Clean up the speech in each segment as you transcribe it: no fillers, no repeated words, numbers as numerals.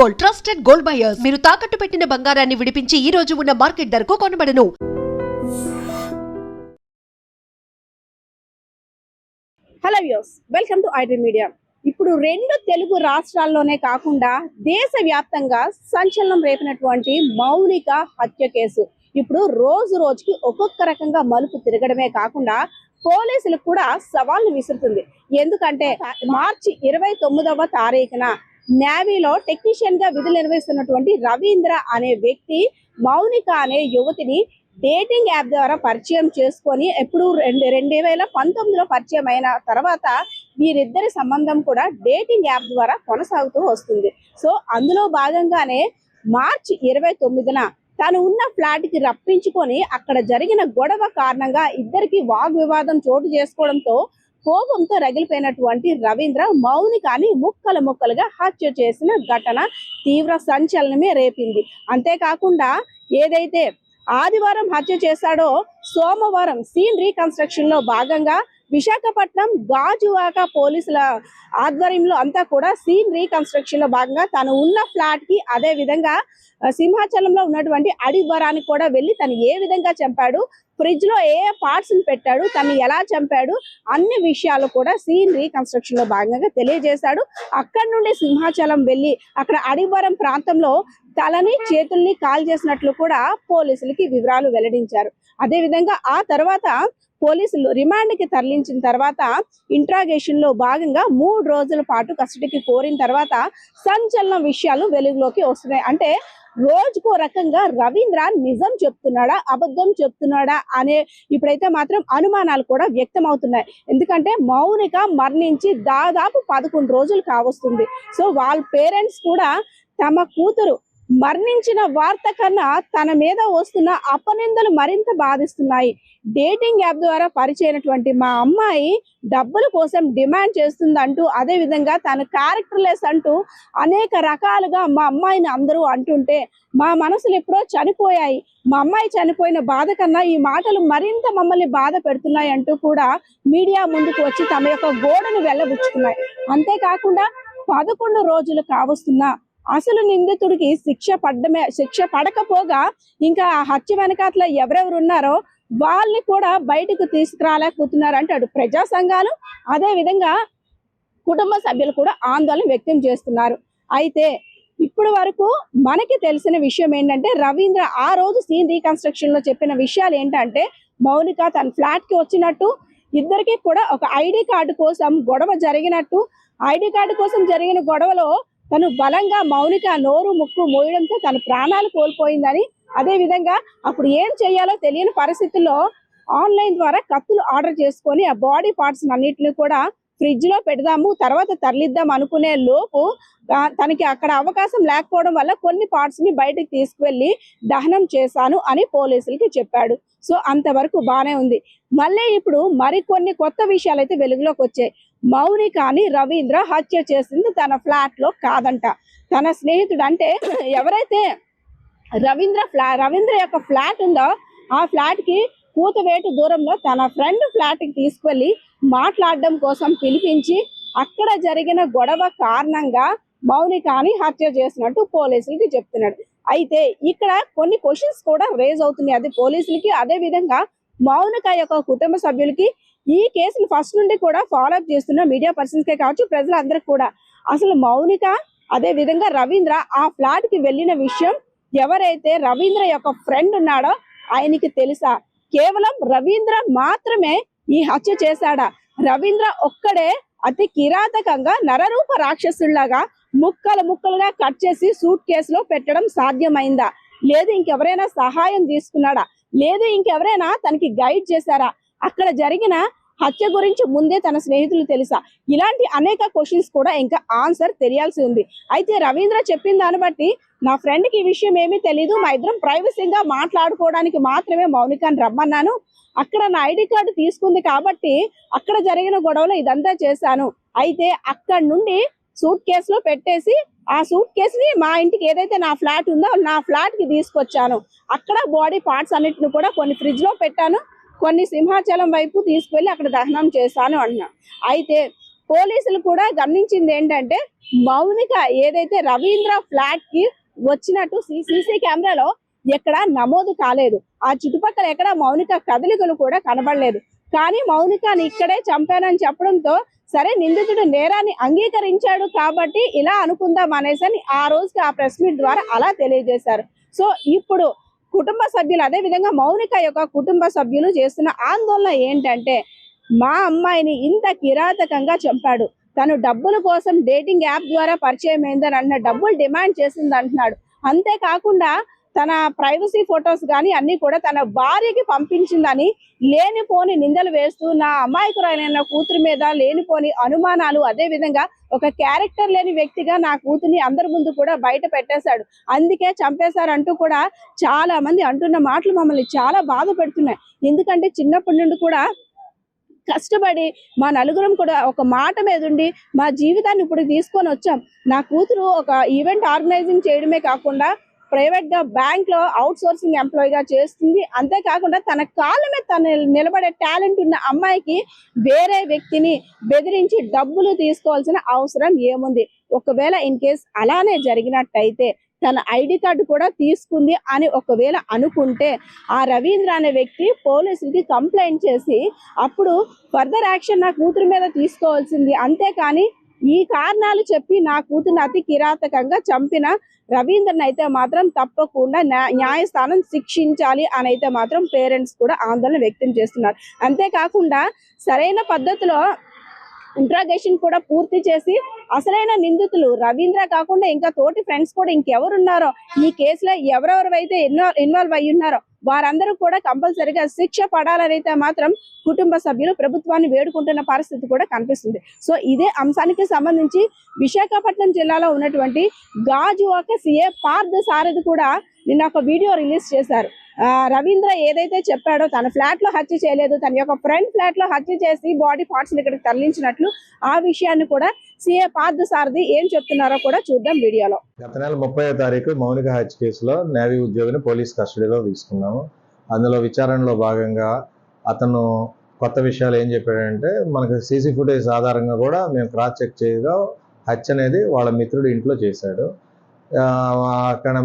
Gold, trusted gold buyers. మీరు తాకట్టు పెట్టిన బంగారాన్ని విడిపించి ఈ రోజు ఉన్న మార్కెట్ ధరకు కొనబడను. Hello views, welcome to iDream media. ఇప్పుడు రెండు తెలుగు రాష్ట్రాల్లోనే కాకుండా దేశవ్యాప్తంగా సంచలనం రేపినటువంటి మౌనిక హత్య కేసు ఇప్పుడు రోజు రోజుకి ఒక్కొక్క రకంగా మలుపు తిరగడమే కాకుండా పోలీసులకు కూడా సవాళ్లు విసురుతుంది. ఎందుకంటే మార్చి 29వ తారీఖున నేవీలో టెక్నీషియన్ గా విధులు నిర్వహిస్తున్నటువంటి రవీంద్ర అనే వ్యక్తి మౌనిక అనే యువతిని డేటింగ్ యాప్ ద్వారా పరిచయం చేసుకొని ఎప్పుడు 2019లో పరిచయం అయిన తర్వాత వీరిద్దరి సంబంధం కూడా డేటింగ్ యాప్ ద్వారా కొనసాగుతూ వస్తుంది. సో అందులో భాగంగానే మార్చి 29న తను ఉన్న ఫ్లాట్ కి రప్పించుకొని అక్కడ జరిగిన గొడవ కారణంగా ఇద్దరికి వాగ్వివాదం చోటు చేసుకోవడంతో కోపంతో రగిలిపోయినటువంటి రవీంద్ర మౌనికాని ముక్కలుగా హత్య చేసిన ఘటన తీవ్ర సంచలనమే రేపింది. అంతేకాకుండా ఏదైతే ఆదివారం హత్య చేశాడో సోమవారం సీన్ రీకన్స్ట్రక్షన్ లో భాగంగా విశాఖపట్నం గాజువాక పోలీసుల ఆధ్వర్యంలో అంతా కూడా సీన్ రీకన్స్ట్రక్షన్ లో భాగంగా తను ఉన్న ఫ్లాట్ కి అదే విధంగా సింహాచలంలో ఉన్నటువంటి అడిబరానికి కూడా వెళ్ళి తను ఏ విధంగా చంపాడు, ఫ్రిడ్జ్ లో ఏ పార్ట్స్ పెట్టాడు, తను ఎలా చంపాడు అన్ని విషయాలు కూడా సీన్ రీకన్స్ట్రక్షన్ లో భాగంగా తెలియజేశాడు. అక్కడి నుండి సింహాచలం వెళ్ళి అక్కడ అడిబరం ప్రాంతంలో తలని చేతుల్ని కాల్ చేసినట్లు కూడా పోలీసులకి వివరాలు వెల్లడించారు. అదే విధంగా ఆ తర్వాత పోలీసులు రిమాండ్ కి తరలించిన తర్వాత ఇంట్రాగేషన్ లో భాగంగా 3 రోజుల పాటు కస్టడీకి కోరిన తర్వాత సంచలన విషయాలు వెలుగులోకి వస్తున్నాయి. అంటే రోజుకో రకంగా రవీంద్ర నిజం చెప్తున్నాడా అబద్ధం చెప్తున్నాడా అనే ఇప్పుడైతే మాత్రం అనుమానాలు కూడా వ్యక్తం అవుతున్నాయి. ఎందుకంటే మౌనిక మరణించి దాదాపు 11 రోజులు కావస్తుంది. సో వాళ్ళ పేరెంట్స్ కూడా తమ కూతురు మరణించిన వార్త కన్నా తన మీద వస్తున్న అపనిందలు మరింత బాధిస్తున్నాయి. డేటింగ్ యాప్ ద్వారా పరిచయమైనటువంటి మా అమ్మాయి డబ్బుల కోసం డిమాండ్ చేస్తుందంటూ అదే విధంగా తన క్యారెక్టర్లెస్ అంటూ అనేక రకాలుగా మా అమ్మాయిని అందరూ అంటుంటే మా మనసులు ఎప్పుడో చనిపోయాయి, మా అమ్మాయి చనిపోయిన బాధ కన్నా ఈ మాటలు మరింత మమ్మల్ని బాధ పెడుతున్నాయి అంటూ కూడా మీడియా ముందుకు వచ్చి తమ యొక్క గోడను వెళ్ళబుచ్చుకున్నాయి. అంతేకాకుండా 11 రోజులు కావస్తున్నా అసలు నిందితుడికి శిక్ష పడకపోగా ఇంకా ఆ హత్య వెనకాతల ఎవరెవరు ఉన్నారో వాళ్ళని కూడా బయటకు తీసుకురాలేకపోతున్నారు అంటాడు. ప్రజా సంఘాలు అదే విధంగా కుటుంబ సభ్యులు కూడా ఆందోళన వ్యక్తం చేస్తున్నారు. అయితే ఇప్పుడు వరకు మనకి తెలిసిన విషయం ఏంటంటే రవీంద్ర ఆ రోజు సీన్ రీకన్స్ట్రక్షన్ లో చెప్పిన విషయాలు ఏంటంటే మౌనిక తన ఫ్లాట్ కి వచ్చినట్టు, ఇద్దరికి కూడా ఒక ఐడి కార్డు కోసం గొడవ జరిగినట్టు, ఐడి కార్డు కోసం జరిగిన గొడవలో తను బలంగా మౌనిక నోరు ముక్కు మోయడంతో తన ప్రాణాలు కోల్పోయిందని, అదే విధంగా అప్పుడు ఏం చేయాలో తెలియని పరిస్థితుల్లో ఆన్లైన్ ద్వారా కత్తులు ఆర్డర్ చేసుకొని ఆ బాడీ పార్ట్స్ అన్నిటిని కూడా ఫ్రిడ్జ్ లో పెడదాము తర్వాత తరలిద్దాం అనుకునే లోపు తనకి అక్కడ అవకాశం లేకపోవడం వల్ల కొన్ని పార్ట్స్ ని బయటకు తీసుకువెళ్ళి దహనం చేశాను అని పోలీసులకి చెప్పాడు. సో అంతవరకు బానే ఉంది. మళ్ళీ ఇప్పుడు మరికొన్ని కొత్త విషయాలు అయితే వెలుగులోకి వచ్చాయి. మౌనికాని రవీంద్ర హత్య చేసింది తన ఫ్లాట్ లో కాదంట. తన స్నేహితుడు అంటే ఎవరైతే రవీంద్ర యొక్క ఫ్లాట్ ఉందో ఆ ఫ్లాట్ కి కూతవేటు దూరంలో తన ఫ్రెండ్ ఫ్లాట్ కి తీసుకువెళ్ళి మాట్లాడడం కోసం పిలిపించి అక్కడ జరిగిన గొడవ కారణంగా మౌనికాని హత్య చేసినట్టు పోలీసులకి చెప్తున్నాడు. అయితే ఇక్కడ కొన్ని క్వశ్చన్స్ కూడా రేజ్ అవుతున్నాయి. అది పోలీసులకి అదే విధంగా మౌనిక యొక్క కుటుంబ సభ్యులకి. ఈ కేసును ఫస్ట్ నుండి కూడా ఫాలోఅప్ చేస్తున్న మీడియా పర్సన్స్ కే కావచ్చు ప్రజలందరికీ కూడా అసలు మౌనిక అదే విధంగా రవీంద్ర ఆ ఫ్లాట్ కి వెళ్ళిన విషయం ఎవరైతే రవీంద్ర యొక్క ఫ్రెండ్ ఉన్నాడో ఆయనకి తెలుసా? కేవలం రవీంద్ర మాత్రమే ఈ హత్య చేశాడా? రవీంద్ర ఒక్కడే అతి కిరాతకంగా నరరూప రాక్షసుల్లాగా ముక్కలుగా కట్ చేసి సూట్ కేసులో పెట్టడం సాధ్యమైందా? లేదు ఇంకెవరైనా సహాయం తీసుకున్నాడా? లేదు ఇంకెవరైనా తనకి గైడ్ చేశారా? అక్కడ జరిగిన హత్య గురించి ముందే తన స్నేహితులు తెలుసా? ఇలాంటి అనేక క్వశ్చన్స్ కూడా ఇంకా ఆన్సర్ తెలియాల్సి ఉంది. అయితే రవీంద్ర చెప్పిన దాన్ని బట్టి నా ఫ్రెండ్ కి ఈ విషయం ఏమీ తెలియదు, మా ఇద్దరం ప్రైవసీగా మాట్లాడుకోవడానికి మాత్రమే మౌనికాని రమ్మన్నాను, అక్కడ నా ఐడి కార్డు తీసుకుంది కాబట్టి అక్కడ జరిగిన గొడవలో ఇదంతా చేశాను, అయితే అక్కడ నుండి సూట్ కేసులో పెట్టేసి ఆ సూట్ కేసుని మా ఇంటికి ఏదైతే నా ఫ్లాట్ ఉందో నా ఫ్లాట్ కి తీసుకొచ్చాను, అక్కడ బాడీ పార్ట్స్ అన్నిటిని కూడా కొన్ని ఫ్రిడ్జ్ లో పెట్టాను, కొన్ని సింహాచలం వైపు తీసుకువెళ్ళి అక్కడ దహనం చేశాను అన్నా. అయితే పోలీసులు కూడా గమనించింది ఏంటంటే మౌనిక ఏదైతే రవీంద్ర ఫ్లాట్ కి వచ్చినట్టు సీసీ కెమెరాలో ఎక్కడ నమోదు కాలేదు. ఆ చుట్టుపక్కల ఎక్కడ మౌనిక కదలికలు కూడా కనబడలేదు. కానీ మౌనికని ఇక్కడే చంపానని చెప్పడంతో సరే నిందితుడు నేరాన్ని అంగీకరించాడు కాబట్టి ఇలా అనుకుందాం అనేసి ఆ రోజుకి ఆ ప్రెస్ మీట్ ద్వారా అలా తెలియజేశారు. సో ఇప్పుడు కుటుంబ సభ్యులు, అదే విధంగా మౌనిక యొక్క కుటుంబ సభ్యులు చేస్తున్న ఆందోళన ఏంటంటే మా అమ్మాయిని ఇంత కిరాతకంగా చంపాడు, తను డబ్బుల కోసం డేటింగ్ యాప్ ద్వారా పరిచయం అయిందని అంటున్నాడు, డబ్బులు డిమాండ్ చేసింది అంటున్నాడు. అంతేకాకుండా తన ప్రైవసీ ఫొటోస్ కానీ అన్ని కూడా తన భార్యకి పంపించిందని లేనిపోని నిందలు వేస్తూ నా అమాయకురాలైన కూతురు మీద లేనిపోని అనుమానాలు, అదే విధంగా ఒక క్యారెక్టర్ లేని వ్యక్తిగా నా కూతుర్ని అందరి ముందు కూడా బయట పెట్టేశాడు, అందుకే చంపేశారంటూ కూడా చాలా మంది అంటున్న మాటలు మమ్మల్ని చాలా బాధ పెడుతున్నాయి. ఎందుకంటే చిన్నప్పటి నుండి కూడా కష్టపడి మా నలుగురం కూడా ఒక మాట మీద ఉండి మా జీవితాన్ని ఇప్పుడు తీసుకొని వచ్చాం. నా కూతురు ఒక ఈవెంట్ ఆర్గనైజింగ్ చేయడమే కాకుండా ప్రైవేట్ గా బ్యాంక్ లో అవుట్ సోర్సింగ్ ఎంప్లాయీగా చేస్తుంది. అంతేకాకుండా తన కాళ్ళ మీద తను నిలబడే టాలెంట్ ఉన్న అమ్మాయికి వేరే వ్యక్తిని బెదిరించి డబ్బులు తీసుకోవాల్సిన అవసరం ఏముంది? ఒకవేళ ఇన్ కేస్ అలానే జరిగినట్టయితే తన ఐడి కార్డు కూడా తీసుకుంది అని ఒకవేళ అనుకుంటే ఆ రవీంద్ర అనే వ్యక్తి పోలీసులకి కంప్లైంట్ చేసి అప్పుడు ఫర్దర్ యాక్షన్ నా కూతురు మీద తీసుకోవాల్సింది. అంతేకాని ఈ కారణాలు చెప్పి నా కూతురుని అతి కిరాతకంగా చంపిన రవీంద్రని అయితే మాత్రం తప్పకుండా న్యాయస్థానం శిక్షించాలి అని అయితే మాత్రం పేరెంట్స్ కూడా ఆందోళన వ్యక్తం చేస్తున్నారు. అంతేకాకుండా సరైన పద్ధతిలో ఇంట్రాగేషన్ కూడా పూర్తి చేసి అసలైన నిందితులు రవీంద్ర కాకుండా ఇంకా తోటి ఫ్రెండ్స్ కూడా ఇంకెవరున్నారో ఈ కేసులో ఎవరెవరైతే ఇన్వాల్వ్ అయ్యి ఉన్నారో వారందరూ కూడా కంపల్సరీగా శిక్ష పడాలని అయితే మాత్రం కుటుంబ సభ్యులు ప్రభుత్వాన్ని వేడుకుంటున్న పరిస్థితి కూడా కనిపిస్తుంది. సో ఇదే అంశానికి సంబంధించి విశాఖపట్నం జిల్లాలో ఉన్నటువంటి గాజువాక సిఏ పార్థ సారథి కూడా నిన్న ఒక వీడియో రిలీజ్ చేశారు. రవీంద్ర ఏదైతే చెప్పాడో తన ఫ్లాట్ లో హత్య చేయలేదు, తన యొక్క ఫ్రెండ్ ఫ్లాట్ లో హత్య చేసి బాడీ పార్ట్స్ ఇక్కడికి తరలించినట్లు ఆ విషయాన్ని కూడా సిఏ పార్థ సారథి ఏం చెప్తున్నారో కూడా చూద్దాం వీడియోలో. గత నెల 30వ తారీఖు మౌనిక హత్య కేసులో నేవీ ఉద్యోగిని పోలీస్ కస్టడీలో తీసుకున్నాము. అందులో విచారణలో భాగంగా అతను కొత్త విషయాలు ఏం చెప్పాడంటే మనకు సీసీ ఫుటేజ్ ఆధారంగా కూడా మేము క్రాస్ చెక్ చేయగా హత్య అనేది వాళ్ళ మిత్రుడు ఇంట్లో చేశాడు. అక్కడ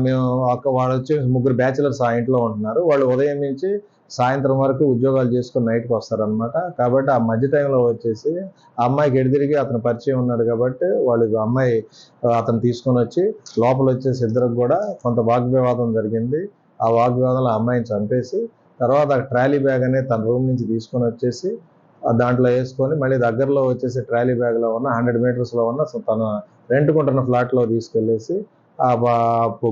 వాళ్ళు వచ్చి 3 బ్యాచిలర్స్ ఆ ఇంట్లో ఉంటున్నారు. వాళ్ళు ఉదయం నుంచి సాయంత్రం వరకు ఉద్యోగాలు చేసుకుని నైట్కి వస్తారనమాట. కాబట్టి ఆ మధ్య టైంలో వచ్చేసి ఆ అమ్మాయికి ఎడిదిరిగి అతను పరిచయం ఉన్నాడు కాబట్టి వాళ్ళు అమ్మాయి అతను తీసుకొని వచ్చి లోపల వచ్చేసి ఇద్దరికి కూడా కొంత వాగ్వివాదం జరిగింది. ఆ వాగ్వివాదంలో ఆ అమ్మాయిని చంపేసి తర్వాత ట్రాలీ బ్యాగ్ అనేది తన రూమ్ నుంచి తీసుకొని వచ్చేసి దాంట్లో వేసుకొని మళ్ళీ దగ్గరలో వచ్చేసి ట్రాలీ బ్యాగ్లో ఉన్న 100 మీటర్స్లో ఉన్న తన రెంట్కుంటున్న ఫ్లాట్లో తీసుకెళ్ళేసి ఆ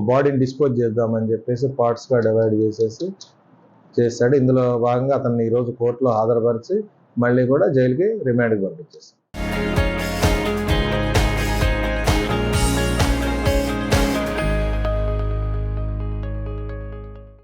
బాడీని డిస్పోజ్ చేద్దామని చెప్పేసి పార్ట్స్గా డివైడ్ చేశాడు. ఇందులో భాగంగా అతన్ని ఈరోజు కోర్టులో హాజరుపరిచి మళ్ళీ కూడా జైలుకి రిమాండ్కి పంపించేశారు.